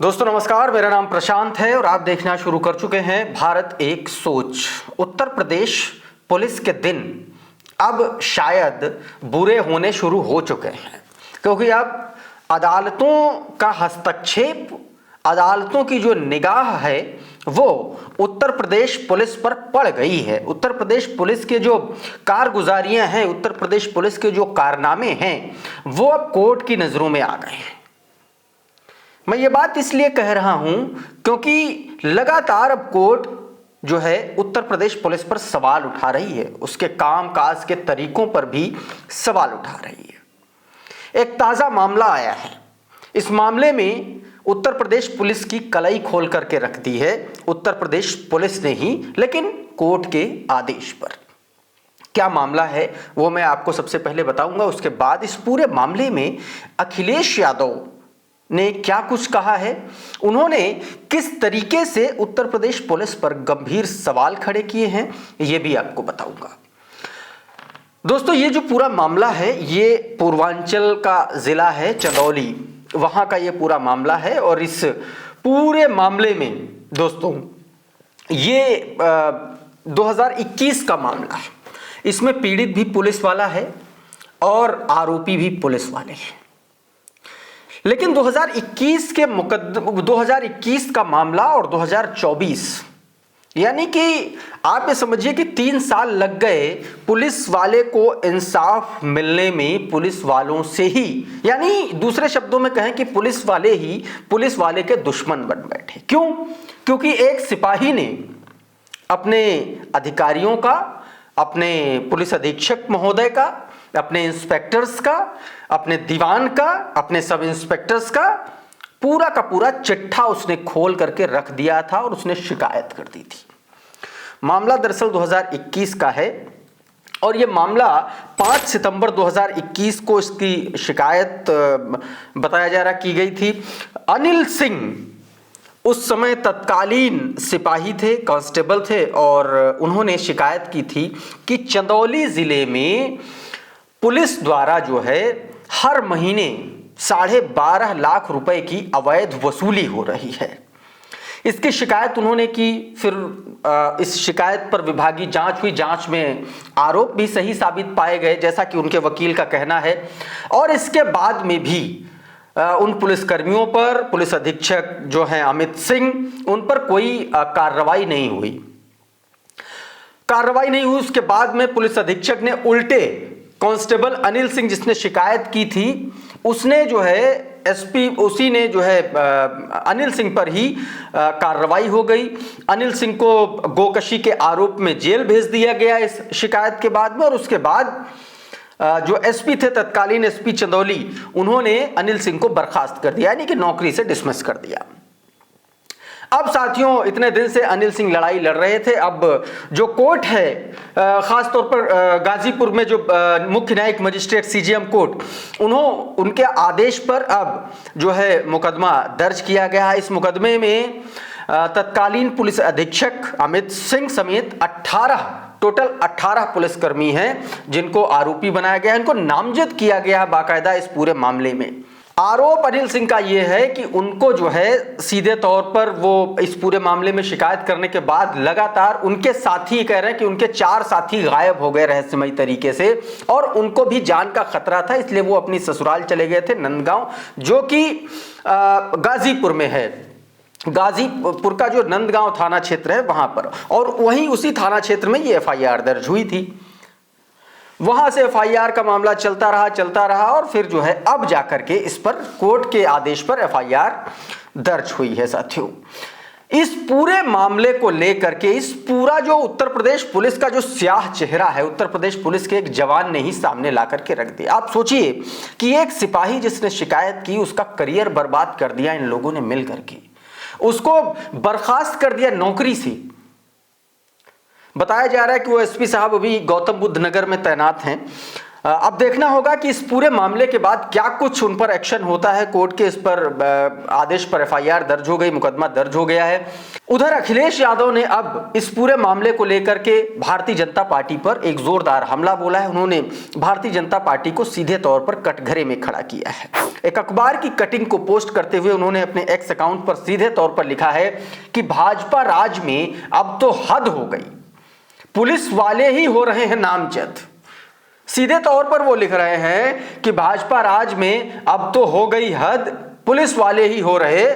दोस्तों नमस्कार, मेरा नाम प्रशांत है और आप देखना शुरू कर चुके हैं भारत एक सोच। उत्तर प्रदेश पुलिस के दिन अब शायद बुरे होने शुरू हो चुके हैं, क्योंकि अब अदालतों का हस्तक्षेप, अदालतों की जो निगाह है वो उत्तर प्रदेश पुलिस पर पड़ गई है। उत्तर प्रदेश पुलिस के जो कारगुजारियां हैं, उत्तर प्रदेश पुलिस के जो कारनामे हैं, वो अब कोर्ट की नजरों में आ गए हैं। मैं ये बात इसलिए कह रहा हूं क्योंकि लगातार अब कोर्ट जो है उत्तर प्रदेश पुलिस पर सवाल उठा रही है, उसके कामकाज के तरीकों पर भी सवाल उठा रही है। एक ताजा मामला आया है, इस मामले में उत्तर प्रदेश पुलिस की कलई खोल करके रख दी है उत्तर प्रदेश पुलिस ने ही, लेकिन कोर्ट के आदेश पर। क्या मामला है वो मैं आपको सबसे पहले बताऊंगा, उसके बाद इस पूरे मामले में अखिलेश यादव ने क्या कुछ कहा है, उन्होंने किस तरीके से उत्तर प्रदेश पुलिस पर गंभीर सवाल खड़े किए हैं, यह भी आपको बताऊंगा। दोस्तों ये जो पूरा मामला है ये पूर्वांचल का जिला है चंदौली, वहां का ये पूरा मामला है। और इस पूरे मामले में दोस्तों ये 2021 का मामला है। इसमें पीड़ित भी पुलिस वाला है और आरोपी भी पुलिस वाले हैं। लेकिन 2021 का मामला और 2024, यानी कि आप ये समझिए कि 3 साल लग गए पुलिस वाले को इंसाफ मिलने में, पुलिस वालों से ही, यानी दूसरे शब्दों में कहें कि पुलिस वाले ही पुलिस वाले के दुश्मन बन बैठे। क्यों? क्योंकि एक सिपाही ने अपने अधिकारियों का, अपने पुलिस अधीक्षक महोदय का, अपने इंस्पेक्टर्स का, अपने दीवान का, अपने सब इंस्पेक्टर्स का पूरा चिट्ठा उसने खोल करके रख दिया था और उसने शिकायत कर दी थी। मामला दरअसल 2021 का है और यह मामला 5 सितंबर 2021 को इसकी शिकायत बताया जा रहा की गई थी। अनिल सिंह उस समय तत्कालीन सिपाही थे, कांस्टेबल थे, और उन्होंने शिकायत की थी कि चंदौली जिले में पुलिस द्वारा जो है हर महीने 12.5 लाख रुपए की अवैध वसूली हो रही है। इसकी शिकायत उन्होंने की, फिर इस शिकायत पर विभागीय जांच हुई। जांच में आरोप भी सही साबित पाए गए, जैसा कि उनके वकील का कहना है। और इसके बाद में भी उन पुलिसकर्मियों पर, पुलिस अधीक्षक जो हैं अमित सिंह, उन पर कोई कार्रवाई नहीं हुई। उसके बाद में पुलिस अधीक्षक ने उल्टे कांस्टेबल अनिल सिंह, जिसने शिकायत की थी, उसने जो है एसपी, उसी ने जो है अनिल सिंह पर ही कार्रवाई हो गई। अनिल सिंह को गोकशी के आरोप में जेल भेज दिया गया इस शिकायत के बाद में। और उसके बाद जो एसपी थे, तत्कालीन एसपी चंदौली, उन्होंने अनिल सिंह को बर्खास्त कर दिया, यानी कि नौकरी से डिसमिस कर दिया। अब साथियों, इतने दिन से अनिल सिंह लड़ाई लड़ रहे थे। अब जो कोर्ट है, खासतौर पर गाजीपुर में जो मुख्य न्यायिक मजिस्ट्रेट सीजेएम कोर्ट, उनके आदेश पर अब जो है मुकदमा दर्ज किया गया है। इस मुकदमे में तत्कालीन पुलिस अधीक्षक अमित सिंह समेत 18 पुलिसकर्मी हैं जिनको आरोपी बनाया गया है। इनको नामजद किया गया है बाकायदा इस पूरे मामले में। आरोप अनिल सिंह का यह है कि उनको जो है सीधे तौर पर, वो इस पूरे मामले में शिकायत करने के बाद लगातार उनके साथी कह रहे हैं कि उनके 4 साथी गायब हो गए रहस्यमयी तरीके से, और उनको भी जान का खतरा था, इसलिए वो अपनी ससुराल चले गए थे नंदगांव, जो कि गाजीपुर में है। गाजीपुर का जो नंदगांव थाना क्षेत्र है वहां पर, और वहीं उसी थाना क्षेत्र में ये एफआईआर दर्ज हुई थी। वहां से एफआईआर का मामला चलता रहा और फिर जो है अब जाकर के इस पर कोर्ट के आदेश पर एफआईआर दर्ज हुई है। साथियों, इस पूरे मामले को लेकर के, इस पूरा जो उत्तर प्रदेश पुलिस का जो स्याह चेहरा है, उत्तर प्रदेश पुलिस के एक जवान ने ही सामने ला करके रख दिया। आप सोचिए कि एक सिपाही जिसने शिकायत की, उसका करियर बर्बाद कर दिया इन लोगों ने मिल करके, उसको बर्खास्त कर दिया नौकरी से। बताया जा रहा है कि वो एसपी साहब अभी गौतम बुद्ध नगर में तैनात हैं। अब देखना होगा कि इस पूरे मामले के बाद क्या कुछ उन पर एक्शन होता है। कोर्ट के इस पर आदेश पर एफआईआर दर्ज हो गई, मुकदमा दर्ज हो गया है। उधर अखिलेश यादव ने अब इस पूरे मामले को लेकर के भारतीय जनता पार्टी पर एक जोरदार हमला बोला है। उन्होंने भारतीय जनता पार्टी को सीधे तौर पर कटघरे में खड़ा किया है। एक अखबार की कटिंग को पोस्ट करते हुए उन्होंने अपने एक्स अकाउंट पर सीधे तौर पर लिखा है कि भाजपा राज में अब तो हद हो गई, पुलिस वाले ही हो रहे हैं नामजद। सीधे तौर पर वो लिख रहे हैं कि भाजपा राज में अब तो हो गई हद, पुलिस वाले ही हो रहे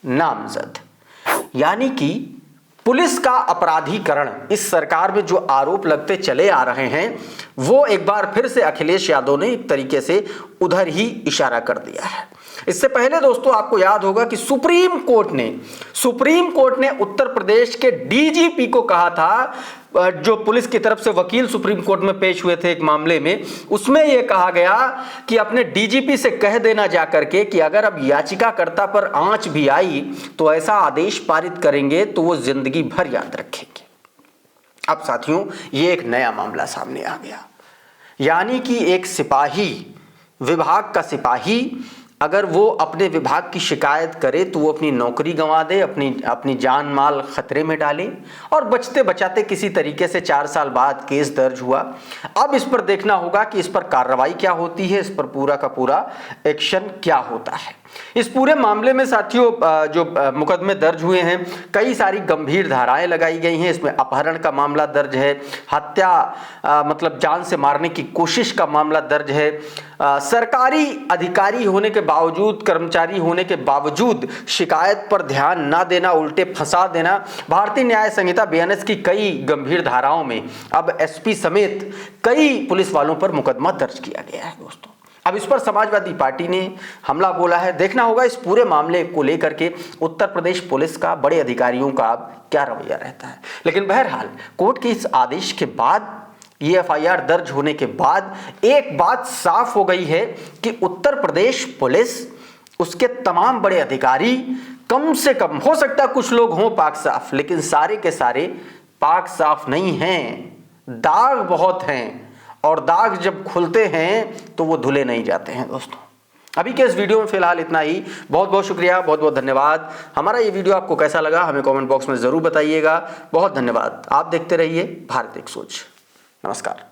नामजद। यानी कि पुलिस का अपराधीकरण, इस सरकार में जो आरोप लगते चले आ रहे हैं वो एक बार फिर से अखिलेश यादव ने एक तरीके से उधर ही इशारा कर दिया है। इससे पहले दोस्तों आपको याद होगा कि सुप्रीम कोर्ट ने उत्तर प्रदेश के डीजीपी को कहा था, जो पुलिस की तरफ से वकील सुप्रीम कोर्ट में पेश हुए थे एक मामले में, उसमें यह कहा गया कि अपने डीजीपी से कह देना जाकर के कि अगर अब याचिकाकर्ता पर आंच भी आई तो ऐसा आदेश पारित करेंगे तो वो जिंदगी भर याद रखेंगे। अब साथियों ये एक नया मामला सामने आ गया, यानी कि एक सिपाही, विभाग का सिपाही अगर वो अपने विभाग की शिकायत करे तो वो अपनी नौकरी गंवा दे, अपनी जान माल खतरे में डाले, और बचते बचाते किसी तरीके से 4 साल बाद केस दर्ज हुआ। अब इस पर देखना होगा कि इस पर कार्रवाई क्या होती है, इस पर पूरा का पूरा एक्शन क्या होता है। इस पूरे मामले में साथियों जो मुकदमे दर्ज हुए हैं, कई सारी गंभीर धाराएं लगाई गई हैं। इसमें अपहरण का मामला दर्ज है, हत्या मतलब जान से मारने की कोशिश का मामला दर्ज है, सरकारी अधिकारी होने के बावजूद, कर्मचारी होने के बावजूद शिकायत पर ध्यान ना देना, उल्टे फंसा देना, भारतीय न्याय संहिता बीएनएस की कई गंभीर धाराओं में अब एसपी समेत कई पुलिस वालों पर मुकदमा दर्ज किया गया है दोस्तों। अब इस पर समाजवादी पार्टी ने हमला बोला है। देखना होगा इस पूरे मामले को लेकर के उत्तर प्रदेश पुलिस का, बड़े अधिकारियों का क्या रवैया रहता है। लेकिन बहरहाल कोर्ट के इस आदेश के बाद, ये एफआईआर दर्ज होने के बाद एक बात साफ हो गई है कि उत्तर प्रदेश पुलिस, उसके तमाम बड़े अधिकारी, कम से कम, हो सकता है कुछ लोग हों पाक साफ, लेकिन सारे के सारे पाक साफ नहीं हैं, दाग बहुत हैं, और दाग जब खुलते हैं तो वो धुले नहीं जाते हैं दोस्तों। अभी के इस वीडियो में फिलहाल इतना ही। बहुत बहुत शुक्रिया, बहुत बहुत धन्यवाद। हमारा ये वीडियो आपको कैसा लगा हमें कमेंट बॉक्स में जरूर बताइएगा। बहुत धन्यवाद। आप देखते रहिए भारत एक सोच। नमस्कार।